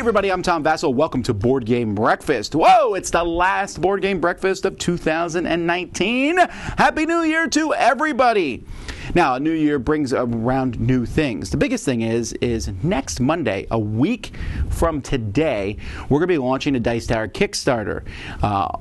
everybody, I'm Tom Vasel. Welcome to Board Game Breakfast. Whoa, it's the last Board Game Breakfast of 2019. Happy New Year to everybody. Now, a new year brings around new things. The biggest thing is next Monday, a week from today, we're going to be launching a Dice Tower Kickstarter.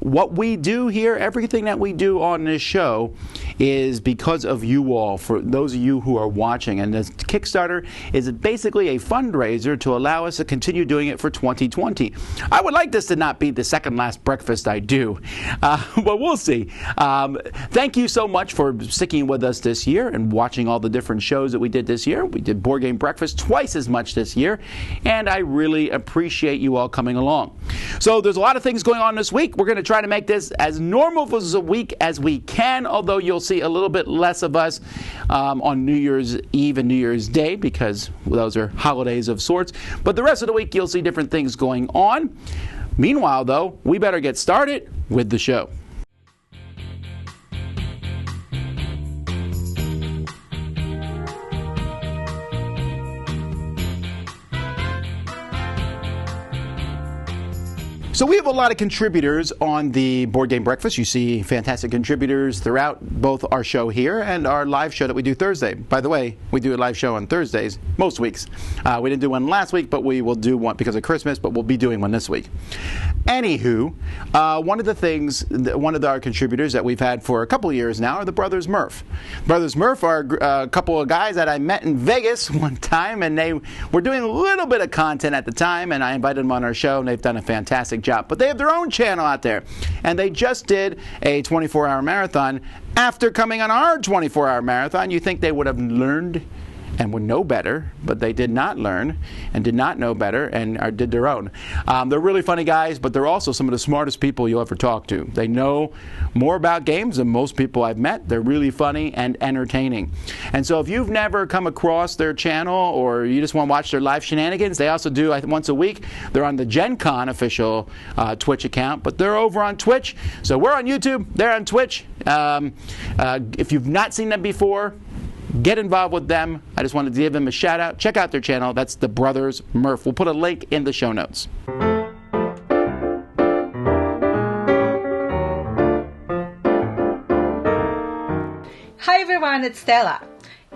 What we do here, everything that we do on this show is because of you all, for those of you who are watching. And this Kickstarter is basically a fundraiser to allow us to continue doing it for 2020. I would like this to not be the second last breakfast I do, but we'll see. Thank you so much for sticking with us this year and watching all the different shows that we did this year. We did Board Game Breakfast twice as much this year, and I really appreciate you all coming along. So there's a lot of things going on this week. We're going to try to make this as normal as a week as we can, although you'll see a little bit less of us on New Year's Eve and New Year's Day because those are holidays of sorts. But the rest of the week you'll see different things going on. Meanwhile, though, we better get started with the show. So we have a lot of contributors on the Board Game Breakfast. You see fantastic contributors throughout both our show here and our live show that we do Thursday. By the way, we do a live show on Thursdays most weeks. We didn't do one last week, but we will do one because of Christmas, but we'll be doing one this week. Anywho, one of our contributors that we've had for a couple of years now are the Brothers Murph. Brothers Murph are a couple of guys that I met in Vegas one time, and they were doing a little bit of content at the time, and I invited them on our show, and they've done a fantastic job. But they have their own channel out there, and they just did a 24-hour marathon. After coming on our 24-hour marathon, you think they would have learned and would know better, but they did not learn and did not know better and did their own. They're really funny guys, but they're also some of the smartest people you'll ever talk to. They know more about games than most people I've met. They're really funny and entertaining. And so if you've never come across their channel or you just want to watch their live shenanigans, they also do once a week. They're on the Gen Con official Twitch account, but they're over on Twitch. So we're on YouTube, they're on Twitch. If you've not seen them before, get involved with them. I just wanted to give them a shout out. Check out their channel. That's the Brothers Murph. We'll put a link in the show notes. Hi everyone, it's Stella.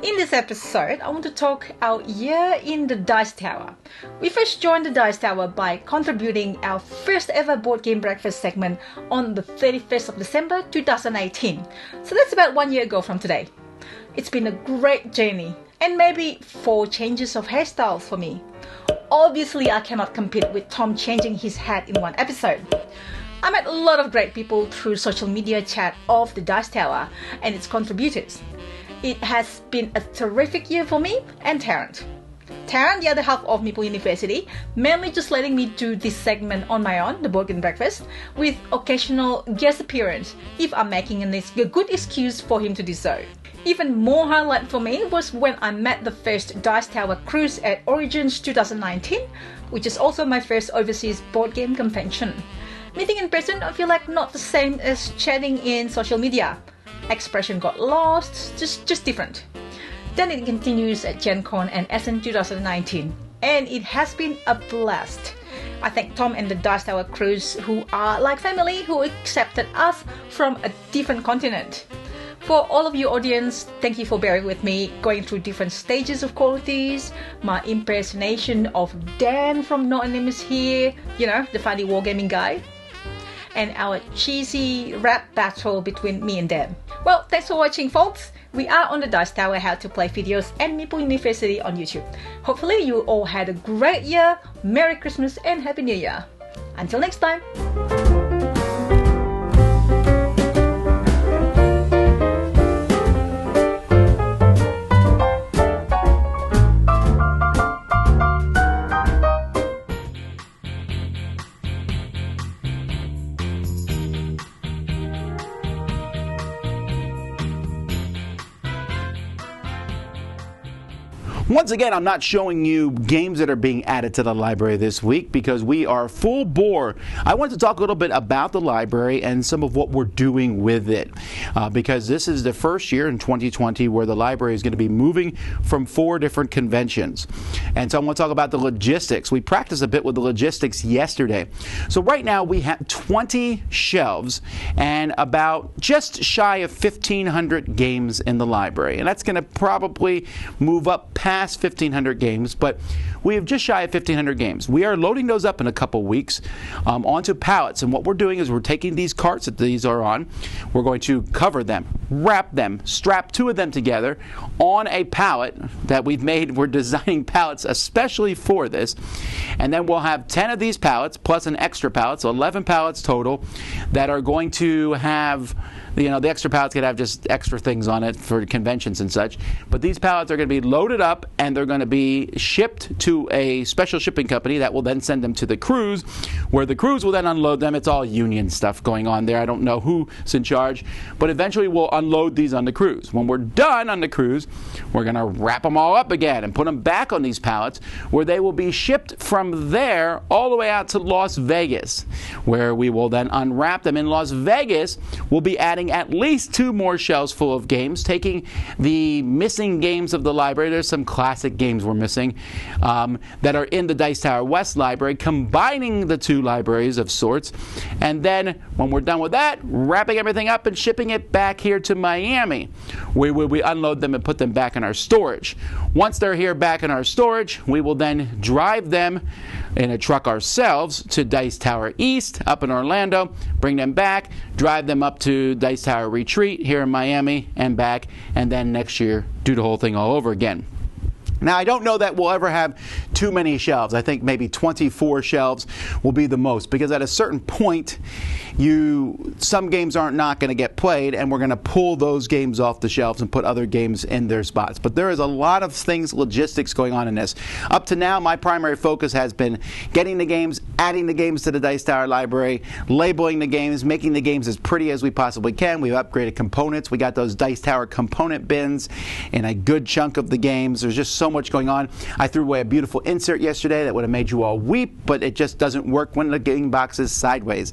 In this episode, I want to talk our year in the Dice Tower. We first joined the Dice Tower by contributing our first ever Board Game Breakfast segment on the 31st of December 2018. So that's about 1 year ago from today. It's been a great journey, and maybe 4 changes of hairstyles for me. Obviously, I cannot compete with Tom changing his hat in one episode. I met a lot of great people through social media chat of the Dice Tower and its contributors. It has been a terrific year for me and Tarrant. Tarrant, the other half of Meeple University, mainly just letting me do this segment on my own, the Board Game Breakfast, with occasional guest appearance if I'm making a good excuse for him to do so. Even more highlight for me was when I met the first Dice Tower cruise at Origins 2019, which is also my first overseas board game convention. Meeting in person, I feel like not the same as chatting in social media. Expression got lost, just different. Then it continues at Gen Con and Essen 2019, and it has been a blast. I thank Tom and the Dice Tower crews who are like family, who accepted us from a different continent. For all of you audience, thank you for bearing with me going through different stages of qualities, my impersonation of Dan from No Anonymous here, you know, the funny wargaming guy, and our cheesy rap battle between me and Dan. Well, thanks for watching folks. We are on the Dice Tower How to Play videos and Meeple University on YouTube. Hopefully you all had a great year, Merry Christmas and Happy New Year. Until next time. Once again, I'm not showing you games that are being added to the library this week because we are full bore. I want to talk a little bit about the library and some of what we're doing with it because this is the first year in 2020 where the library is going to be moving from 4 different conventions. And so I want to talk about the logistics. We practiced a bit with the logistics yesterday. So right now we have 20 shelves and about just shy of 1,500 games in the library. And that's going to probably move up past 1,500 games, but we have just shy of 1,500 games. We are loading those up in a couple weeks onto pallets, and what we're doing is we're taking these carts that these are on, we're going to cover them, wrap them, strap 2 of them together on a pallet that we've made. We're designing pallets especially for this, and then we'll have 10 of these pallets plus an extra pallet, so 11 pallets total that are going to have, the extra pallets could have just extra things on it for conventions and such. But these pallets are going to be loaded up and they're going to be shipped to a special shipping company that will then send them to the cruise, where the cruise will then unload them. It's all union stuff going on there. I don't know who's in charge, but eventually we'll unload these on the cruise. When we're done on the cruise, we're going to wrap them all up again and put them back on these pallets, where they will be shipped from there all the way out to Las Vegas, where we will then unwrap them. In Las Vegas, we'll be adding at least 2 more shelves full of games, taking the missing games of the library. There's some classic games we're missing that are in the Dice Tower West library, combining the 2 libraries of sorts, and then when we're done with that, wrapping everything up and shipping it back here to Miami, where we unload them and put them back in our storage. Once they're here back in our storage, we will then drive them in a truck ourselves to Dice Tower East up in Orlando, bring them back, drive them up to Dice Tower Retreat here in Miami and back, and then next year do the whole thing all over again. Now, I don't know that we'll ever have too many shelves. I think maybe 24 shelves will be the most, because at a certain point, some games are not going to get played, and we're going to pull those games off the shelves and put other games in their spots. But there is a lot of things, logistics going on in this. Up to now, my primary focus has been getting the games, adding the games to the Dice Tower library, labeling the games, making the games as pretty as we possibly can. We've upgraded components. We got those Dice Tower component bins in a good chunk of the games. There's just so much going on. I threw away a beautiful insert yesterday that would have made you all weep, but it just doesn't work when the game box is sideways.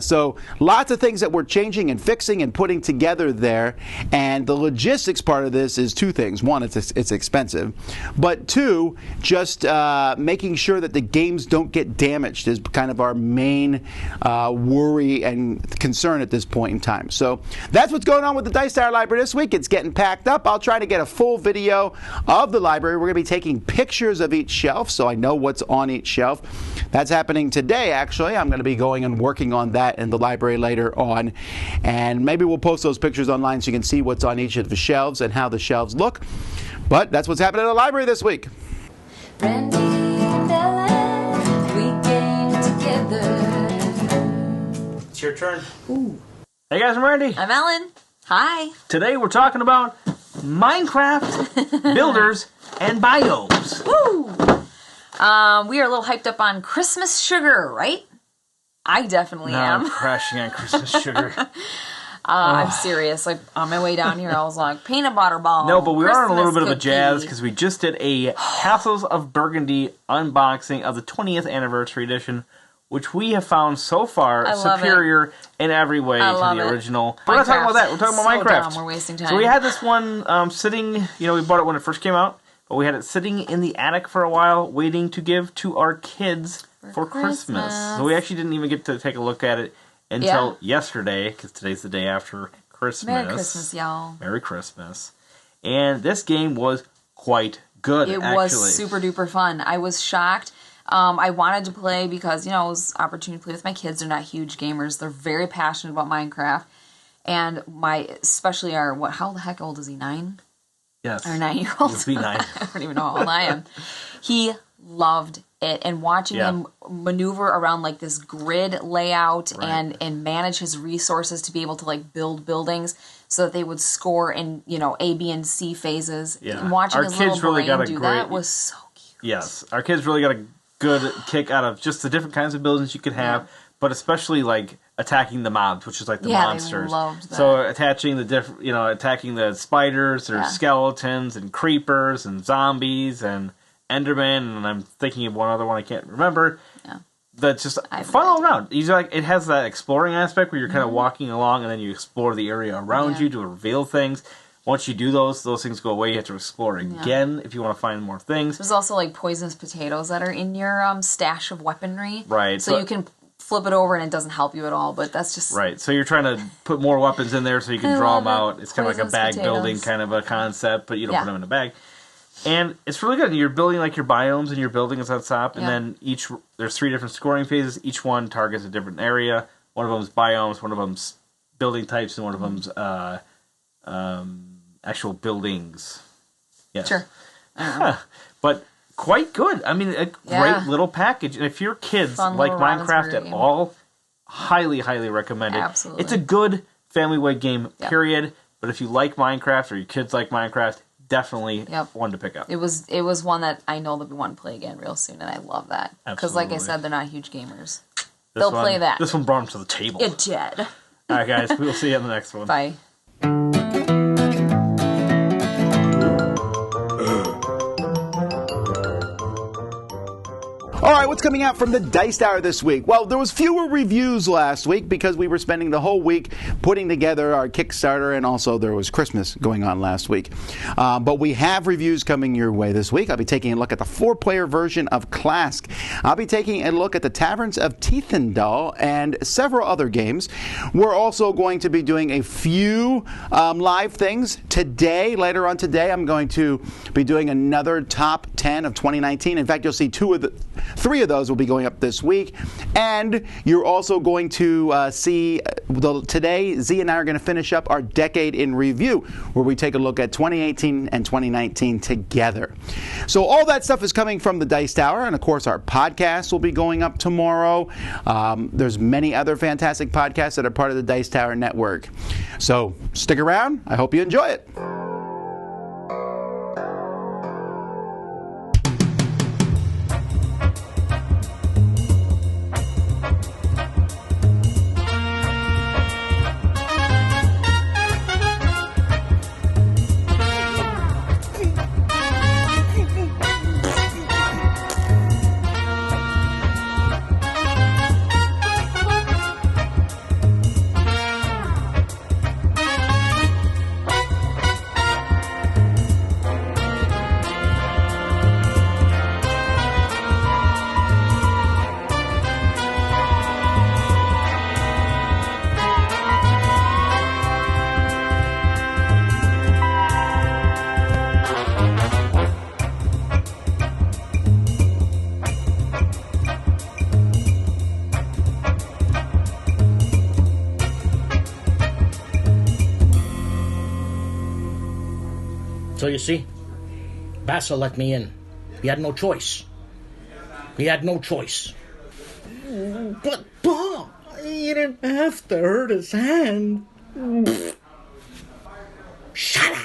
So lots of things that we're changing and fixing and putting together there. And the logistics part of this is 2 things. 1, it's expensive. But 2, just making sure that the games don't get damaged is kind of our main worry and concern at this point in time. So that's what's going on with the Dice Tower library this week. It's getting packed up. I'll try to get a full video of the library. We're going to be taking pictures of each shelf so I know what's on each shelf. That's happening today, actually. I'm going to be going and working on that in the library later on, and maybe we'll post those pictures online so you can see what's on each of the shelves and how the shelves look. But that's what's happening at the library this week. Randy and Ellen, we game together. It's your turn. Ooh. Hey guys, I'm Randy. I'm Ellen. Hi. Today we're talking about Minecraft, builders, and biomes. Woo! We are a little hyped up on Christmas sugar, right? I definitely am. I'm crashing on Christmas sugar. I'm serious. Like on my way down here, I was like, peanut butter ball. No, but we are on a little bit of a cookie. jazz because we just did a Castles of Burgundy unboxing of the 20th anniversary edition, which we have found so far superior in every way to the original. We're not talking about that. We're talking about Minecraft. Dumb. We're wasting time. So we had this one sitting, we bought it when it first came out, but we had it sitting in the attic for a while, waiting to give to our kids for Christmas. So we actually didn't even get to take a look at it until yesterday, because today's the day after Christmas. Merry Christmas, y'all. Merry Christmas. And this game was quite good, It was super duper fun. I was shocked. I wanted to play because, it was an opportunity to play with my kids. They're not huge gamers. They're very passionate about Minecraft. And especially how the heck old is he, 9? Yes. Our 9-year-old. He'll be 9. I don't even know how old I am. He loved it. And watching him maneuver around like this grid layout and manage his resources to be able to like build buildings so that they would score in, A, B, and C phases. Yeah. And watching his little brain do that was so cute. Yes. Our kids really got a good kick out of just the different kinds of buildings you could have, but especially like attacking the mobs, which is like the monsters. They loved that. So attaching attacking the spiders or skeletons and creepers and zombies and Enderman, and I'm thinking of one other one I can't remember. Yeah. That's just fun all around. It has that exploring aspect where you're kind of walking along and then you explore the area around you to reveal things. Once you do those things go away. You have to explore again if you want to find more things. There's also like poisonous potatoes that are in your stash of weaponry. Right. So you can flip it over and it doesn't help you at all, but that's just... Right. So you're trying to put more weapons in there so you can draw them out. It's kind of like a bag building kind of a concept, but you don't put them in a bag. And it's really good. You're building like your biomes and your buildings on top, and then there's 3 different scoring phases. Each one targets a different area. One of them's biomes, one of them's building types, and one of them's actual buildings. Yes. Sure. But quite good. I mean, a great little package. And if your kids like Minecraft at all, highly, highly recommend it. Absolutely. It's a good family-weight game, period. But if you like Minecraft or your kids like Minecraft, definitely one to pick up. It was one that I know that we want to play again real soon, and I love that. Because like I said, they're not huge gamers. They'll play that. This one brought them to the table. It did. All right, guys. We'll see you on the next one. Bye. All right, what's coming out from the Dice Tower this week? Well, there was fewer reviews last week because we were spending the whole week putting together our Kickstarter, and also there was Christmas going on last week. But we have reviews coming your way this week. I'll be taking a look at the 4-player version of Clask. I'll be taking a look at the Taverns of Tiefendal and several other games. We're also going to be doing a few live things today. Later on today, I'm going to be doing another top 10 of 2019. In fact, you'll see 3 of those will be going up this week. And you're also going to see, today, Z and I are going to finish up our Decade in Review, where we take a look at 2018 and 2019 together. So all that stuff is coming from the Dice Tower. And, of course, our podcast will be going up tomorrow. There's many other fantastic podcasts that are part of the Dice Tower network. So stick around. I hope you enjoy it. So you see, Vasel let me in. He had no choice. He had no choice. But, Bob, you didn't have to hurt his hand. Shut up!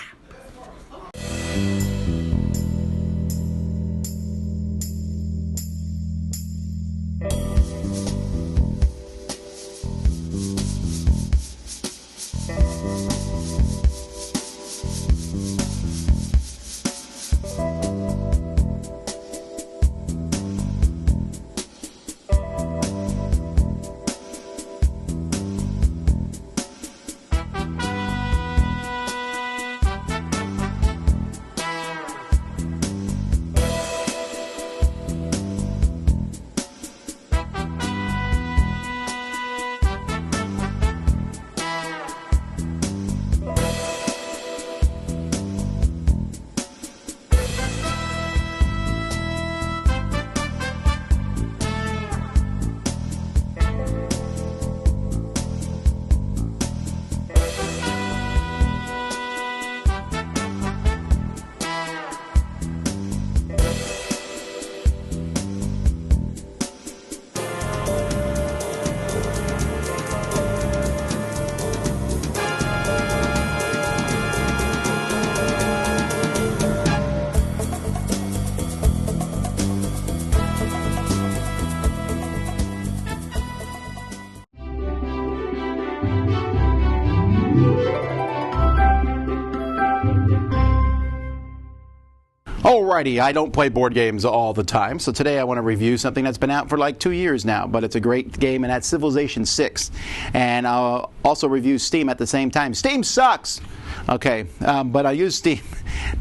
Alrighty, I don't play board games all the time, so today I want to review something that's been out for like 2 years now, but it's a great game, and that's Civilization 6. And I'll also review Steam at the same time. Steam sucks! Okay, but I use Steam.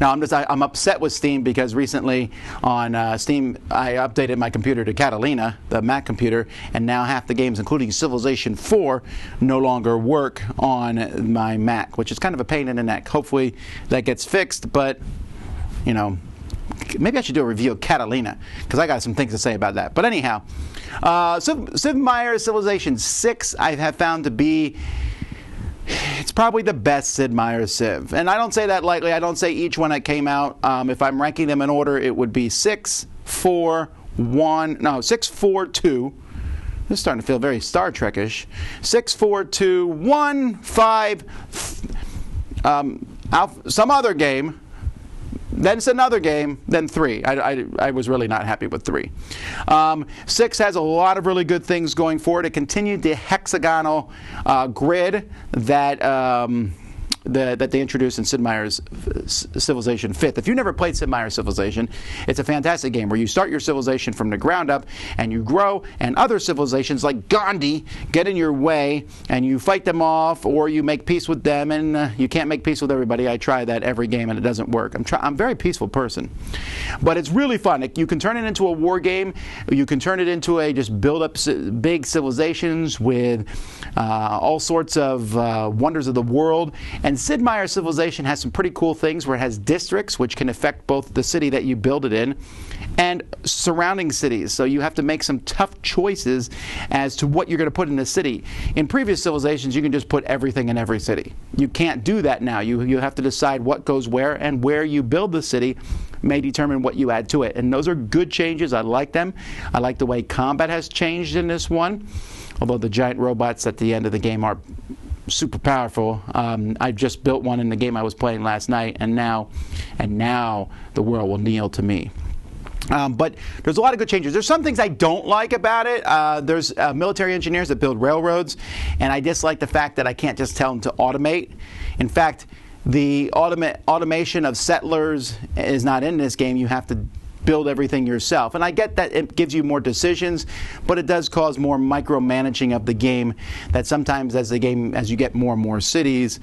Now I'm upset with Steam because recently on Steam I updated my computer to Catalina, the Mac computer, and now half the games, including Civilization 4, no longer work on my Mac, which is kind of a pain in the neck. Hopefully that gets fixed, but you know, maybe I should do a review of Catalina because I got some things to say about that. But anyhow, Sid Meier's Civilization 6 I have found to be, it's probably the best Sid Meier Civ. And I don't say that lightly. I don't say each one that came out. If I'm ranking them in order, it would be 6, 4, 1, no, 6, 4, 2. This is starting to feel very Star Trek-ish. 6, 4, 2, 1, 5, some other game. Then it's another game, then 3. I was really not happy with 3. 6 has a lot of really good things going for it. It continued the hexagonal grid that they introduced in Sid Meier's Civilization 5th. If you've never played Sid Meier's Civilization, it's a fantastic game where you start your civilization from the ground up and you grow, and other civilizations like Gandhi get in your way and you fight them off, or you make peace with them, and you can't make peace with everybody. I try that every game and it doesn't work. I'm a very peaceful person. But it's really fun. You can turn it into a war game. You can turn it into a just build up big civilizations with all sorts of wonders of the world. And Sid Meier's Civilization has some pretty cool things where it has districts, which can affect both the city that you build it in and surrounding cities. So you have to make some tough choices as to what you're going to put in the city. In previous civilizations, you can just put everything in every city. You can't do that now. You have to decide what goes where, and where you build the city may determine what you add to it. And those are good changes. I like them. I like the way combat has changed in this one, although the giant robots at the end of the game are super powerful. I just built one in the game I was playing last night, and now the world will kneel to me. But there's a lot of good changes. There's some things I don't like about it. There's military engineers that build railroads, and I dislike the fact that I can't just tell them to automate. In fact, the automation of settlers is not in this game. You have to build everything yourself. And I get that it gives you more decisions, but it does cause more micromanaging of the game, that sometimes as you get more and more cities,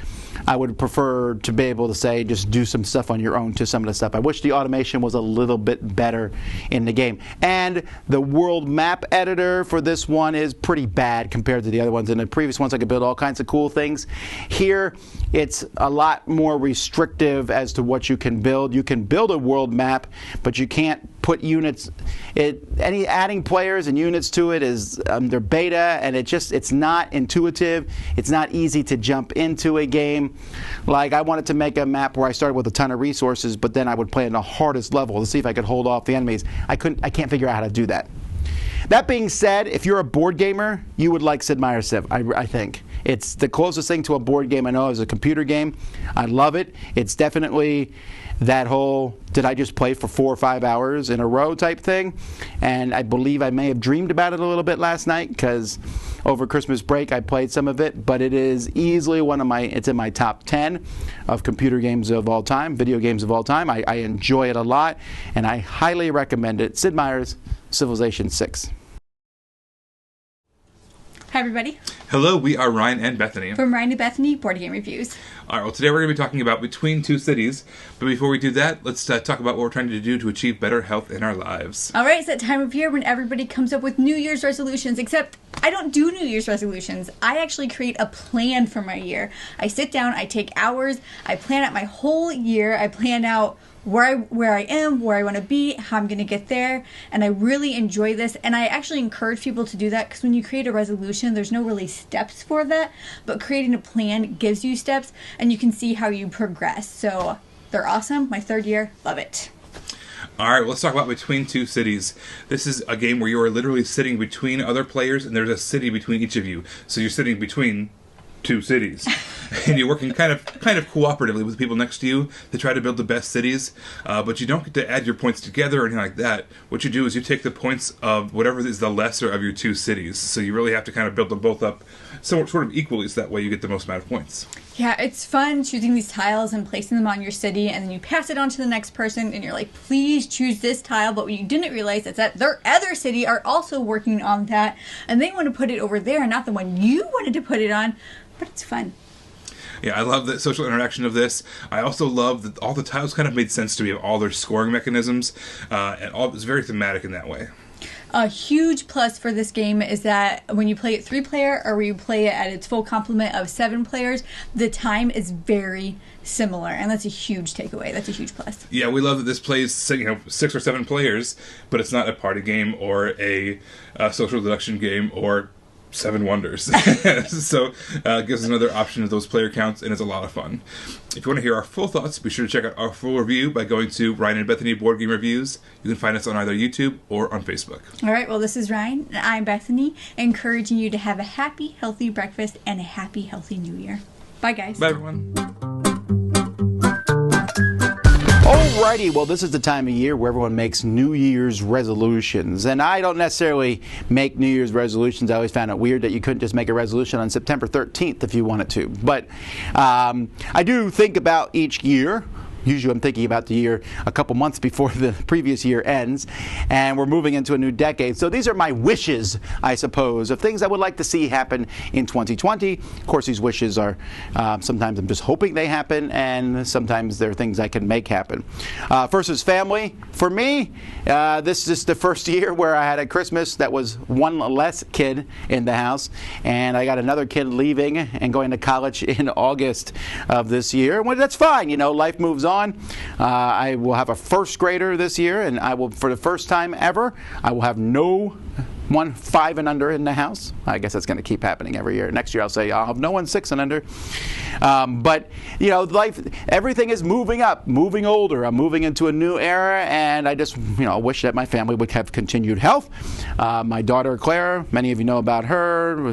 I would prefer to be able to say just do some stuff on your own to some of the stuff. I wish the automation was a little bit better in the game. And the world map editor for this one is pretty bad compared to the other ones. In the previous ones I could build all kinds of cool things. Here it's a lot more restrictive as to what you can build. You can build a world map, but you can't put units. Adding players and units to it is they're beta, and it's not intuitive. It's not easy to jump into a game. Like, I wanted to make a map where I started with a ton of resources, but then I would play in the hardest level to see if I could hold off the enemies. I can't figure out how to do that. That being said, if you're a board gamer, you would like Sid Meier's Civ, I think. It's the closest thing to a board game I know is a computer game. I love it. It's definitely that whole, did I just play for 4 or 5 hours in a row type thing? And I believe I may have dreamed about it a little bit last night, because over Christmas break I played some of it, but it is easily it's in my top 10 of computer games of all time, video games of all time. I enjoy it a lot, and I highly recommend it. Sid Meier's Civilization 6. Hi, everybody. Hello, we are Ryan and Bethany. From Ryan and Bethany Board Game Reviews. All right, well, today we're going to be talking about Between Two Cities. But before we do that, let's talk about what we're trying to do to achieve better health in our lives. All right, it's that time of year when everybody comes up with New Year's resolutions, except I don't do New Year's resolutions. I actually create a plan for my year. I sit down, I take hours, I plan out my whole year, I plan out where I am, where I want to be, how I'm going to get there, and I really enjoy this. And I actually encourage people to do that, because when you create a resolution, there's no really steps for that, but creating a plan gives you steps, and you can see how you progress. So they're awesome. My 3rd year, love it. All right, well, let's talk about Between Two Cities. This is a game where you are literally sitting between other players, and there's a city between each of you. So you're sitting between two cities. And you're working kind of cooperatively with people next to you to try to build the best cities, but you don't get to add your points together or anything like that. What you do is you take the points of whatever is the lesser of your two cities. So you really have to kind of build them both up sort of equally, so that way you get the most amount of points. Yeah, it's fun choosing these tiles and placing them on your city, and then you pass it on to the next person, and you're like, please choose this tile, but what you didn't realize is that their other city are also working on that, and they want to put it over there, not the one you wanted to put it on, but it's fun. Yeah, I love the social interaction of this. I also love that all the tiles kind of made sense to me, of all their scoring mechanisms, and all it's very thematic in that way. A huge plus for this game is that when you play it 3-player or when you play it at its full complement of 7 players, the time is very similar, and that's a huge takeaway. That's a huge plus. Yeah, we love that this plays 6 or 7 players, but it's not a party game or a social deduction game or 7 Wonders. So it gives us another option of those player counts, and it's a lot of fun. If you want to hear our full thoughts, be sure to check out our full review by going to Ryan and Bethany Board Game Reviews. You can find us on either YouTube or on Facebook. All right, well, this is Ryan, and I'm Bethany, encouraging you to have a happy, healthy breakfast and a happy, healthy New Year. Bye, guys. Bye, everyone. Alrighty, well, this is the time of year where everyone makes New Year's resolutions. And I don't necessarily make New Year's resolutions. I always found it weird that you couldn't just make a resolution on September 13th if you wanted to. But I do think about each year. Usually I'm thinking about the year a couple months before the previous year ends, and we're moving into a new decade. So these are my wishes, I suppose, of things I would like to see happen in 2020. Of course, these wishes are sometimes I'm just hoping they happen, and sometimes they're things I can make happen. First is family. For me, this is the first year where I had a Christmas that was one less kid in the house, and I got another kid leaving and going to college in August of this year. Well, that's fine. You know, life moves on. I will have a first grader this year, and I will, for the first time ever, I will have no 5 and under in the house. I guess that's going to keep happening every year. Next year I'll say I'll have no 6 and under. But you know, life, everything is moving up, moving older. I'm moving into a new era, and I just wish that my family would have continued health. My daughter Claire, many of you know about her,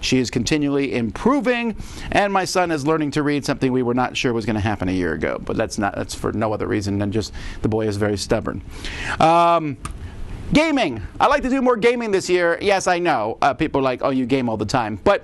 she is continually improving, and my son is learning to read, something we were not sure was going to happen a year ago. But that's for no other reason than just the boy is very stubborn. Gaming. I'd like to do more gaming this year. Yes, I know. People are like, oh, you game all the time. But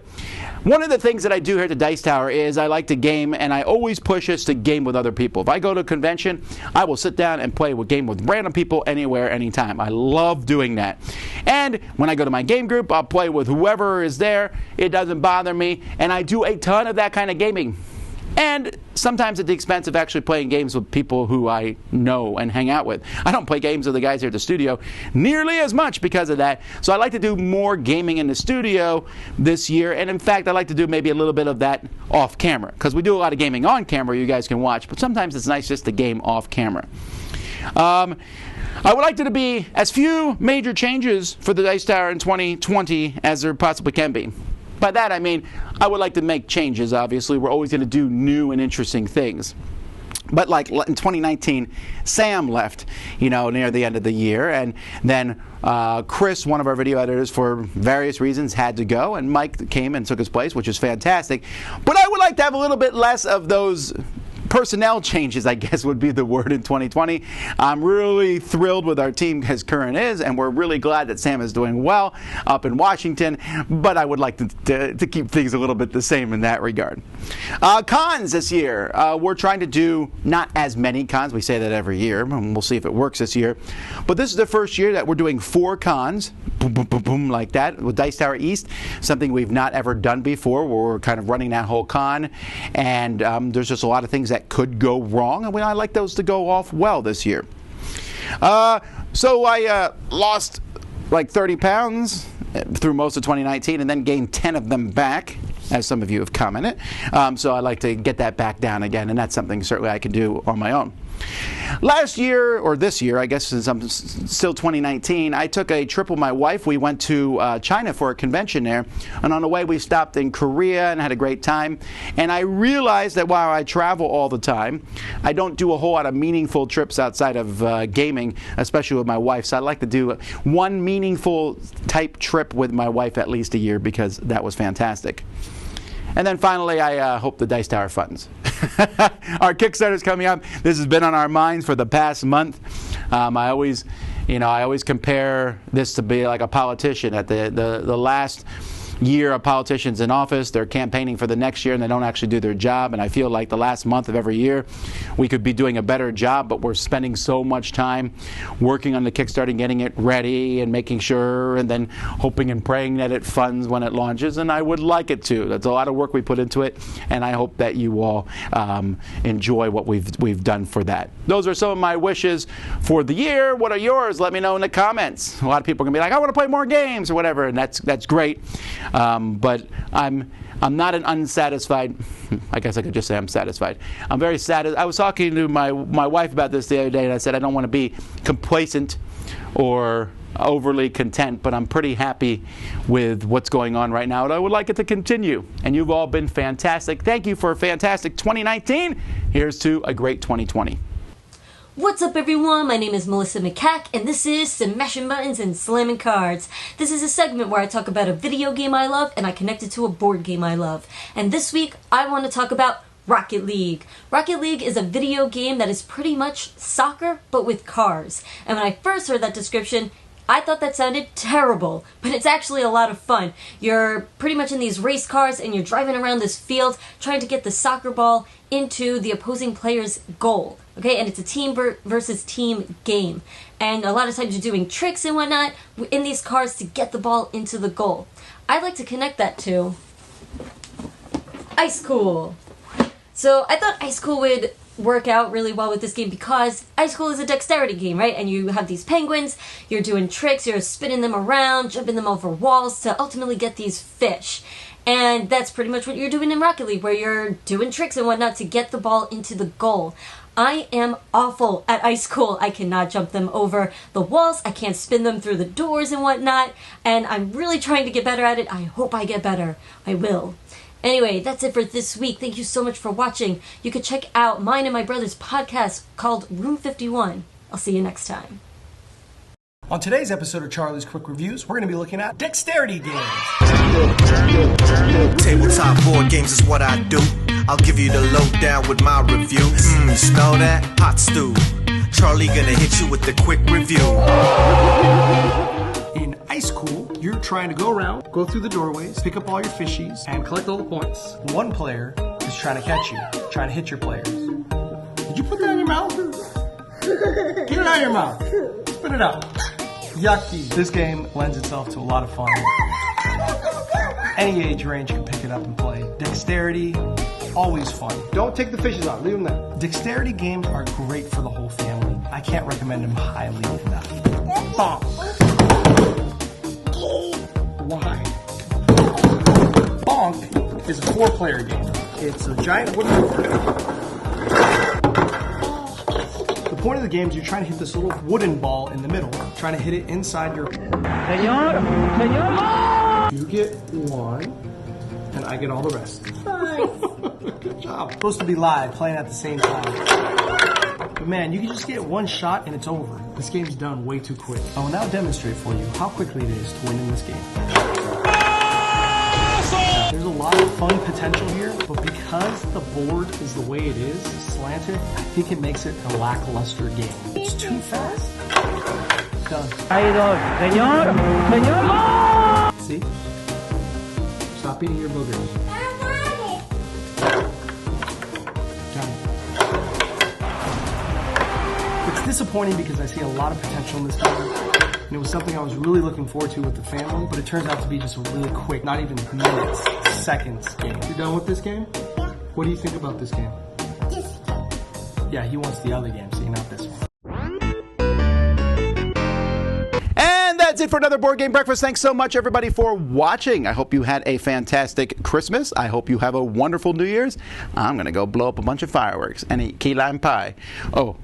one of the things that I do here at the Dice Tower is I like to game, and I always push us to game with other people. If I go to a convention, I will sit down and play a game with random people anywhere, anytime. I love doing that. And when I go to my game group, I'll play with whoever is there. It doesn't bother me. And I do a ton of that kind of gaming. And sometimes at the expense of actually playing games with people who I know and hang out with. I don't play games with the guys here at the studio nearly as much because of that. So I like to do more gaming in the studio this year. And in fact, I like to do maybe a little bit of that off camera. Because we do a lot of gaming on camera you guys can watch. But sometimes it's nice just to game off camera. I would like there to be as few major changes for the Dice Tower in 2020 as there possibly can be. By that I mean, I would like to make changes, obviously. We're always going to do new and interesting things. But like in 2019, Sam left, near the end of the year. And then Chris, one of our video editors, for various reasons, had to go. And Mike came and took his place, which is fantastic. But I would like to have a little bit less of those personnel changes, I guess would be the word, in 2020. I'm really thrilled with our team as current is, and we're really glad that Sam is doing well up in Washington, but I would like to keep things a little bit the same in that regard. Cons this year. We're trying to do not as many cons. We say that every year, and we'll see if it works this year. But this is the first year that we're doing 4 cons, boom, boom, boom, boom, like that, with Dice Tower East, something we've not ever done before, where we're kind of running that whole con, and there's just a lot of things that could go wrong, and I like those to go off well this year. So I lost like 30 pounds through most of 2019 and then gained 10 of them back, as some of you have commented. So I like to get that back down again, and that's something certainly I can do on my own. Last year, or this year, I guess since I'm still 2019, I took a trip with my wife. We went to China for a convention there, and on the way we stopped in Korea and had a great time. And I realized that while I travel all the time, I don't do a whole lot of meaningful trips outside of gaming, especially with my wife. So I'd like to do one meaningful type trip with my wife at least a year, because that was fantastic. And then finally, I hope the Dice Tower funds. Our Kickstarter is coming up. This has been on our minds for the past month. I always compare this to be like a politician. At the last year of politicians in office, they're campaigning for the next year and they don't actually do their job. And I feel like the last month of every year we could be doing a better job, but we're spending so much time working on the Kickstarter, getting it ready and making sure, and then hoping and praying that it funds when it launches. And I would like it to. That's a lot of work we put into it, and I hope that you all enjoy what we've done for that. Those are some of my wishes for the year. What are yours? Let me know in the comments. A lot of people are gonna be like, I want to play more games or whatever, and that's great. But I'm not an unsatisfied. I guess I could just say I'm satisfied. I'm very satisfied. I was talking to my wife about this the other day, and I said I don't want to be complacent or overly content, but I'm pretty happy with what's going on right now, and I would like it to continue. And you've all been fantastic. Thank you for a fantastic 2019. Here's to a great 2020. What's up, everyone? My name is Melissa McCack, and this is Smashin' Buttons and Slammin' Cards. This is a segment where I talk about a video game I love and I connect it to a board game I love. And this week, I want to talk about Rocket League. Rocket League is a video game that is pretty much soccer, but with cars. And when I first heard that description, I thought that sounded terrible, but it's actually a lot of fun. You're pretty much in these race cars and you're driving around this field trying to get the soccer ball into the opposing player's goal. Okay, and it's a team versus team game. And a lot of times you're doing tricks and whatnot in these cars to get the ball into the goal. I'd like to connect that to Ice Cool. So I thought Ice Cool would work out really well with this game because Ice Cool is a dexterity game, right? And you have these penguins, you're doing tricks, you're spinning them around, jumping them over walls to ultimately get these fish. And that's pretty much what you're doing in Rocket League, where you're doing tricks and whatnot to get the ball into the goal. I am awful at Ice Cool. I cannot jump them over the walls, I can't spin them through the doors and whatnot, and I'm really trying to get better at it. I hope I get better. I will. Anyway, that's it for this week. Thank you so much for watching. You can check out mine and my brother's podcast called Room 51. I'll see you next time. On today's episode of Charlie's Quick Reviews, we're going to be looking at dexterity games. Tabletop board games is what I do. I'll give you the lowdown with my review. You smell that? Hot stew. Charlie gonna hit you with the quick review. In Ice Cool, you're trying to go around, go through the doorways, pick up all your fishies, and collect all the points. One player is trying to catch you, trying to hit your players. Did you put that in your mouth? Get it out of your mouth. Spit it out. Yucky. This game lends itself to a lot of fun. Any age range can pick it up and play. Dexterity, always fun. Don't take the fishes out, leave them there. Dexterity games are great for the whole family. I can't recommend them highly enough. Bonk. Why? Bonk is a 4-player game. It's a giant wooden board. The point of the game is you're trying to hit this little wooden ball in the middle, trying to hit it inside your... You get one, and I get all the rest. Good job. It's supposed to be live, playing at the same time. But man, you can just get one shot and it's over. This game's done way too quick. I will now demonstrate for you how quickly it is to win in this game. There's a lot of fun potential here, but because the board is the way it is, slanted, I think it makes it a lackluster game. It's too fast. Done. See? Stop eating your boogers. It's disappointing because I see a lot of potential in this game. And it was something I was really looking forward to with the family, but it turns out to be just a really quick, not even minutes, seconds game. You done with this game? Yeah. What do you think about this game? This game. Yeah, he wants the other game, so not this one. And that's it for another Board Game Breakfast. Thanks so much, everybody, for watching. I hope you had a fantastic Christmas. I hope you have a wonderful New Year's. I'm going to go blow up a bunch of fireworks and eat key lime pie. Oh,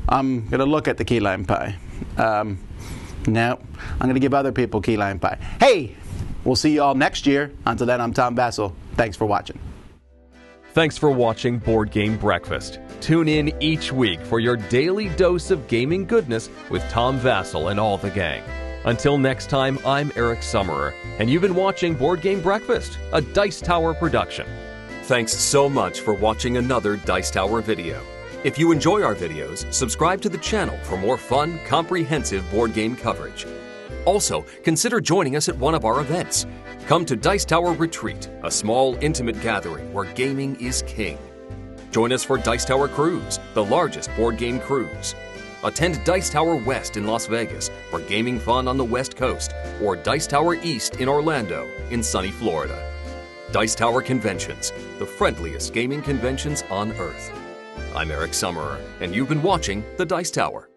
I'm going to look at the key lime pie. No, I'm going to give other people key lime pie. Hey, we'll see you all next year. Until then, I'm Tom Vasel. Thanks for watching. Thanks for watching Board Game Breakfast. Tune in each week for your daily dose of gaming goodness with Tom Vasel and all the gang. Until next time, I'm Eric Summerer, and you've been watching Board Game Breakfast, a Dice Tower production. Thanks so much for watching another Dice Tower video. If you enjoy our videos, subscribe to the channel for more fun, comprehensive board game coverage. Also, consider joining us at one of our events. Come to Dice Tower Retreat, a small, intimate gathering where gaming is king. Join us for Dice Tower Cruise, the largest board game cruise. Attend Dice Tower West in Las Vegas for gaming fun on the West Coast, or Dice Tower East in Orlando in sunny Florida. Dice Tower Conventions, the friendliest gaming conventions on Earth. I'm Eric Summerer, and you've been watching The Dice Tower.